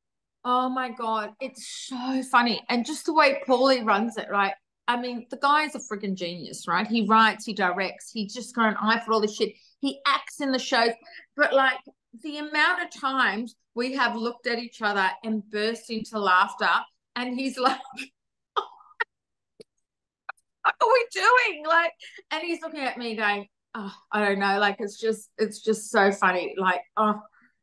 Oh my God, it's so funny. And just the way Paulie runs it, right? I mean, the guy's a freaking genius, right? He writes, he directs, he's just got an eye for all this shit. He acts in the shows. But like, the amount of times we have looked at each other and burst into laughter, and he's like, what are we doing? Like, and he's looking at me going, oh, I don't know. Like, it's just so funny. Like, oh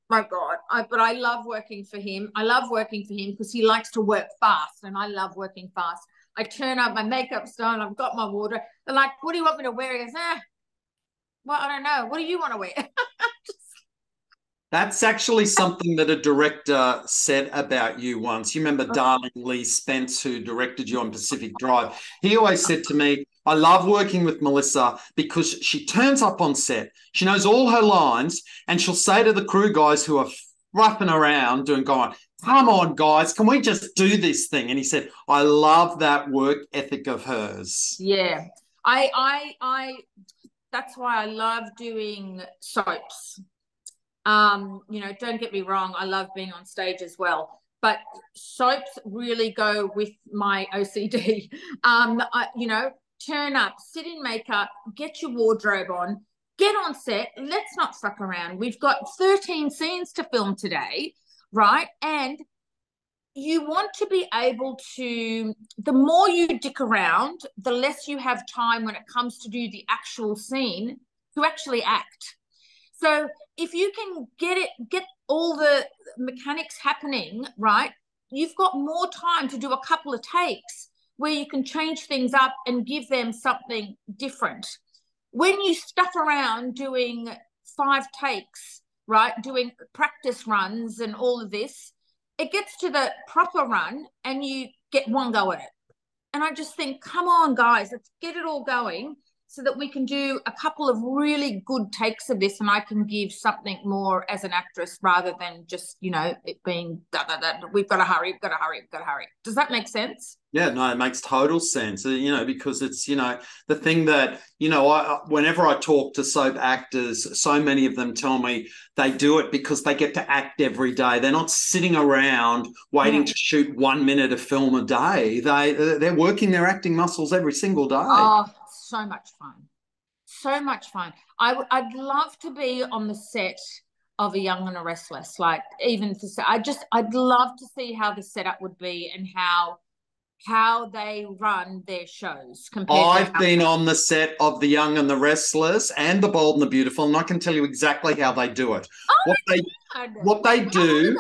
my God. But I love working for him. I love working for him because he likes to work fast, and I love working fast. I turn up, my makeup's done, I've got my wardrobe. They're like, what do you want me to wear? He goes, well, I don't know. What do you want to wear? That's actually something that a director said about you once. You remember darling Lee Spence, who directed you on Pacific Drive? He always said to me, I love working with Melissa because she turns up on set. She knows all her lines, and she'll say to the crew guys who are fluffing around going, come on, guys, can we just do this thing? And he said, I love that work ethic of hers. Yeah. I that's why I love doing soaps. Don't get me wrong, I love being on stage as well. But soaps really go with my OCD. Turn up, sit in makeup, get your wardrobe on, get on set. Let's not fuck around. We've got 13 scenes to film today, right? And you want to be able to, the more you dick around, the less you have time when it comes to do the actual scene to actually act. So if you can get all the mechanics happening, right, you've got more time to do a couple of takes where you can change things up and give them something different. When you stuff around doing 5 takes, right, doing practice runs and all of this, it gets to the proper run and you get one go at it. And I just think, come on, guys, let's get it all going so that we can do a couple of really good takes of this, and I can give something more as an actress rather than just, it being, we've got to hurry, we've got to hurry, we've got to hurry. Does that make sense? Yeah, no, it makes total sense, because it's, the thing that, whenever I talk to soap actors, so many of them tell me they do it because they get to act every day. They're not sitting around waiting to shoot 1 minute of film a day. They're working their acting muscles every single day. Oh, so much fun. So much fun. I'd love to be on the set of A Young and the Restless, like even for, I'd love to see how the setup would be and how they run their shows. I've been on the set of The Young and the Restless and The Bold and the Beautiful, and I can tell you exactly how they do it. What they do.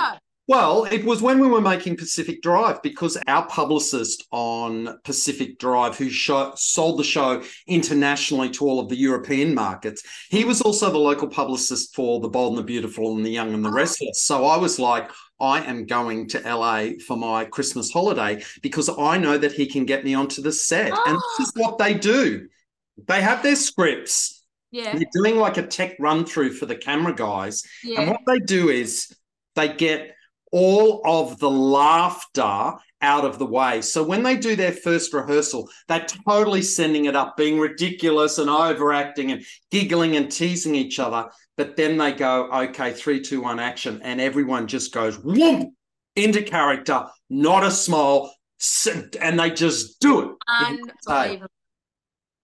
Well, it was when we were making Pacific Drive, because our publicist on Pacific Drive, who sold the show internationally to all of the European markets, he was also the local publicist for The Bold and the Beautiful and The Young and the Restless. So I was like, I am going to LA for my Christmas holiday because I know that he can get me onto the set. And this is what they do. They have their scripts. Yeah. They're doing like a tech run through for the camera guys. Yeah. And what they do is they get all of the laughter out of the way. So when they do their first rehearsal, they're totally sending it up, being ridiculous and overacting and giggling and teasing each other. But then they go, okay, 3, 2, 1, action. And everyone just goes, whoop, into character, not a smile. And they just do it. Unbelievable.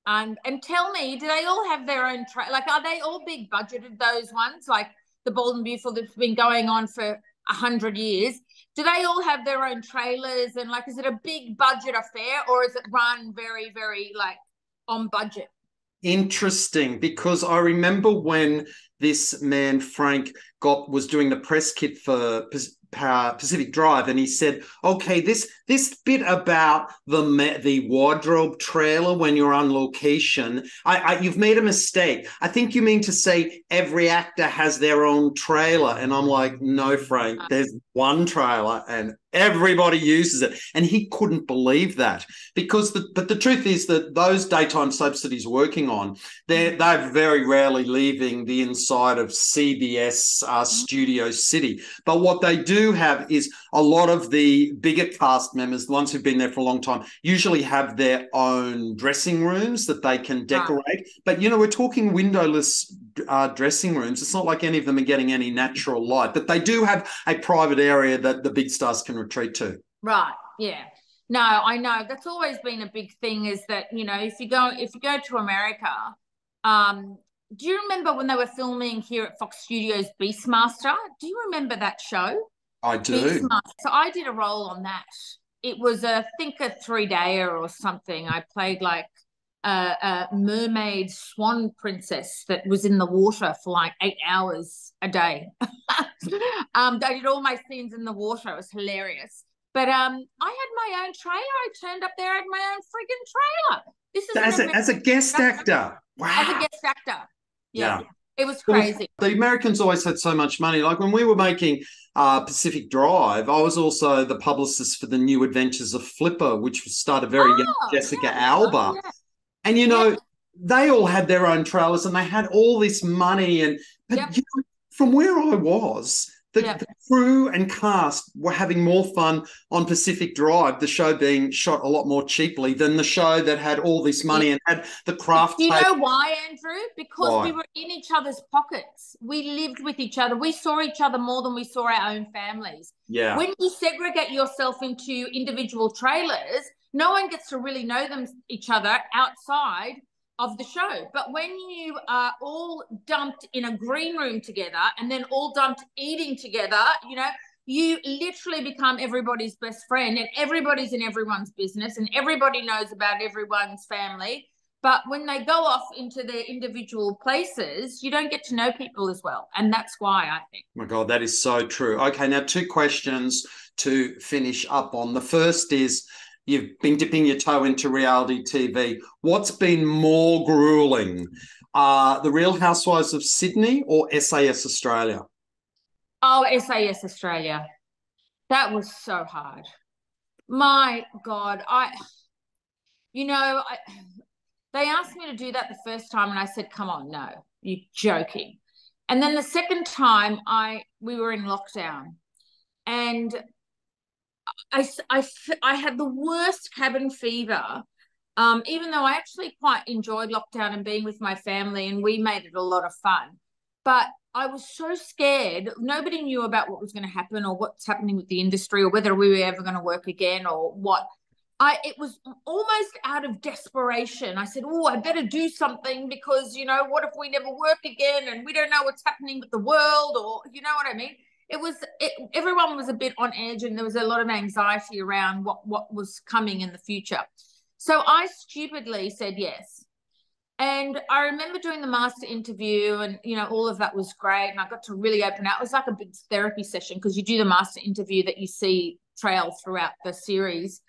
And tell me, do they all have their own, are they all big budgeted, those ones? Like The Bold and Beautiful that's been going on for 100 years, do they all have their own trailers, and is it a big budget affair, or is it run very, very on budget? Interesting, because I remember when this man Frank was doing the press kit for Pacific Drive, and he said, "Okay, this bit about the wardrobe trailer when you're on location, you've made a mistake. I think you mean to say every actor has their own trailer." And I'm like, "No, Frank, there's one trailer and everybody uses it." And he couldn't believe that, because but the truth is that those daytime soaps that he's working on, they're very rarely leaving the inside of CBS Studio City. But what they do have is a lot of the bigger cast members, the ones who've been there for a long time, usually have their own dressing rooms that they can decorate. Right. But, we're talking windowless dressing rooms. It's not like any of them are getting any natural light, but they do have a private area that the big stars can retreat to. Right. Yeah. No, I know. That's always been a big thing, is that, if you go to America, do you remember when they were filming here at Fox Studios Beastmaster? Do you remember that show? I do. Beastmaster. So I did a role on that. It was, I think, a 3-dayer or something. I played like a mermaid swan princess that was in the water for like 8 hours a day. I did all my scenes in the water. It was hilarious. But I had my own trailer. I turned up there, I had my own friggin' trailer. This is as a guest actor. Wow. As a guest actor. Yeah. It was crazy. Well, the Americans always had so much money. Like when we were making Pacific Drive, I was also the publicist for the New Adventures of Flipper, which started very young Jessica Alba. Yeah. And, they all had their own trailers and they had all this money. But from where I was, the crew and cast were having more fun on Pacific Drive, the show being shot a lot more cheaply than the show that had all this money and had the craft. Do you know why, Andrew? Because we were in each other's pockets. We lived with each other. We saw each other more than we saw our own families. Yeah. When you segregate yourself into individual trailers, no one gets to really know each other outside of the show. But when you are all dumped in a green room together and then all dumped eating together, you literally become everybody's best friend, and everybody's in everyone's business and everybody knows about everyone's family. But when they go off into their individual places, you don't get to know people as well. And that's why, I think. Oh my God, that is so true. Okay, now 2 questions to finish up on. The first is, you've been dipping your toe into reality TV. What's been more grueling, The Real Housewives of Sydney or SAS Australia? Oh, SAS Australia. That was so hard. My God. They asked me to do that the first time and I said, come on, no, you're joking. And then the second time we were in lockdown and I had the worst cabin fever, even though I actually quite enjoyed lockdown and being with my family, and we made it a lot of fun. But I was so scared. Nobody knew about what was going to happen or what's happening with the industry or whether we were ever going to work again or what. It was almost out of desperation. I said, I better do something because, what if we never work again and we don't know what's happening with the world, or you know what I mean? Everyone was a bit on edge and there was a lot of anxiety around what was coming in the future. So I stupidly said yes. And I remember doing the master interview and, all of that was great. And I got to really open out. It was like a big therapy session because you do the master interview that you see trail throughout the series,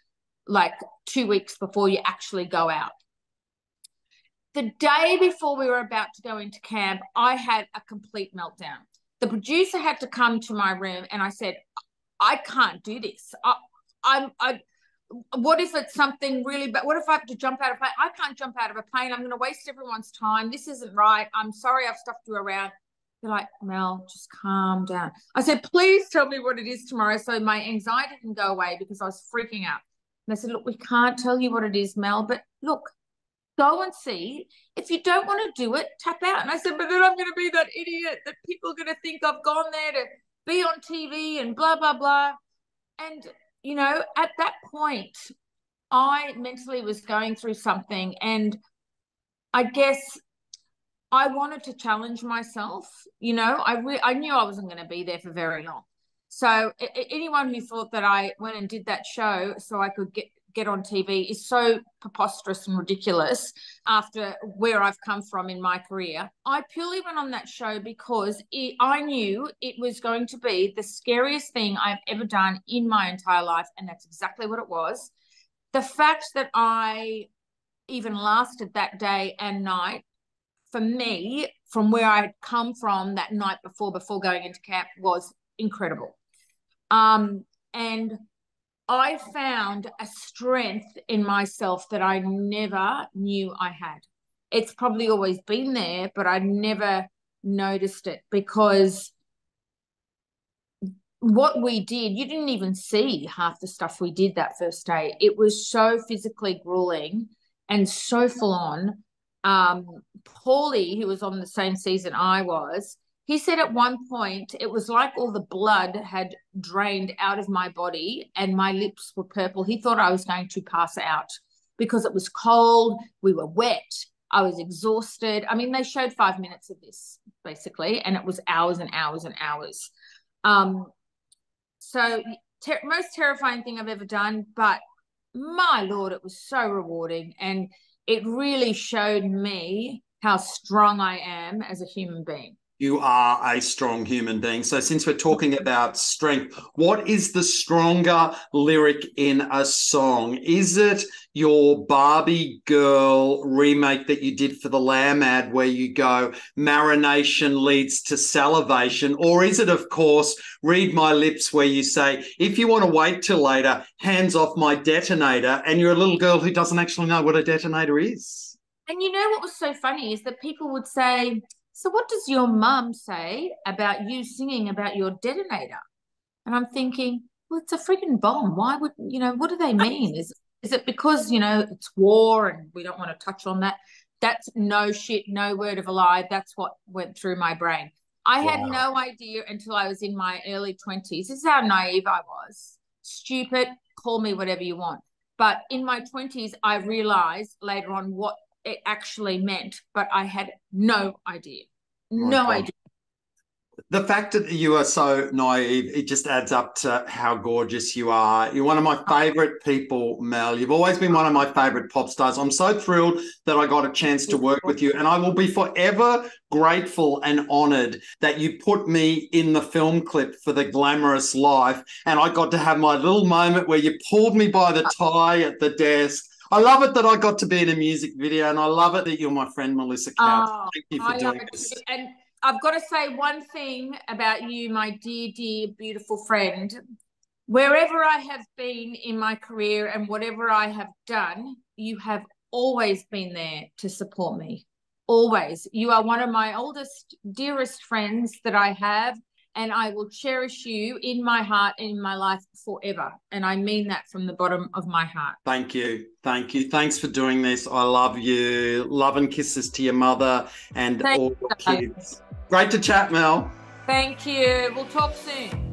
like 2 weeks before you actually go out. The day before we were about to go into camp, I had a complete meltdown. The producer had to come to my room and I said, I can't do this. What if it's something really bad? What if I have to jump out of a plane? I can't jump out of a plane. I'm going to waste everyone's time. This isn't right. I'm sorry I've stuffed you around. They're like, Mel, just calm down. I said, please tell me what it is tomorrow so my anxiety can go away because I was freaking out. And they said, look, we can't tell you what it is, Mel, but look, go and see. If you don't want to do it, tap out. And I said, but then I'm going to be that idiot that people are going to think I've gone there to be on TV and blah, blah, blah. And, at that point, I mentally was going through something, and I guess I wanted to challenge myself. I knew I wasn't going to be there for very long. So anyone who thought that I went and did that show so I could get on TV is so preposterous and ridiculous after where I've come from in my career. I purely went on that show because I knew it was going to be the scariest thing I've ever done in my entire life, and that's exactly what it was. The fact that I even lasted that day and night, for me, from where I had come from that night before going into camp, was incredible. And I found a strength in myself that I never knew I had. It's probably always been there, but I never noticed it, because what we did, you didn't even see half the stuff we did that first day. It was so physically grueling and so full on. Paulie, who was on the same season I was, he said at one point it was like all the blood had drained out of my body and my lips were purple. He thought I was going to pass out because it was cold, we were wet, I was exhausted. I mean, they showed 5 minutes of this basically, and it was hours and hours and hours. So most terrifying thing I've ever done, but my Lord, it was so rewarding, and it really showed me how strong I am as a human being. You are a strong human being. So since we're talking about strength, what is the stronger lyric in a song? Is it your Barbie girl remake that you did for the Lamb ad where you go, marination leads to salivation? Or is it, of course, Read My Lips, where you say, if you want to wait till later, hands off my detonator, and you're a little girl who doesn't actually know what a detonator is? And you know what was so funny is that people would say, so what does your mum say about you singing about your detonator? And I'm thinking, well, it's a frigging bomb. Why would, what do they mean? Is it because, it's war and we don't want to touch on that? That's no shit, no word of a lie. That's what went through my brain. I had no idea until I was in my early 20s. This is how naive I was. Stupid, call me whatever you want. But in my 20s, I realized later on what it actually meant, but I had no idea. No idea. The fact that you are so naive, it just adds up to how gorgeous you are. You're one of my favourite people, Mel. You've always been one of my favourite pop stars. I'm so thrilled that I got a chance to work with you, and I will be forever grateful and honoured that you put me in the film clip for The Glamorous Life, and I got to have my little moment where you pulled me by the tie at the desk. I love it that I got to be in a music video, and I love it that you're my friend, Melissa Tkautz. Thank you for doing this. And I've got to say one thing about you, my dear, dear, beautiful friend. Wherever I have been in my career and whatever I have done, you have always been there to support me. Always. You are one of my oldest, dearest friends that I have, and I will cherish you in my heart and in my life forever. And I mean that from the bottom of my heart. Thank you. Thank you. Thanks for doing this. I love you. Love and kisses to your mother and all your kids. Great to chat, Mel. Thank you. We'll talk soon.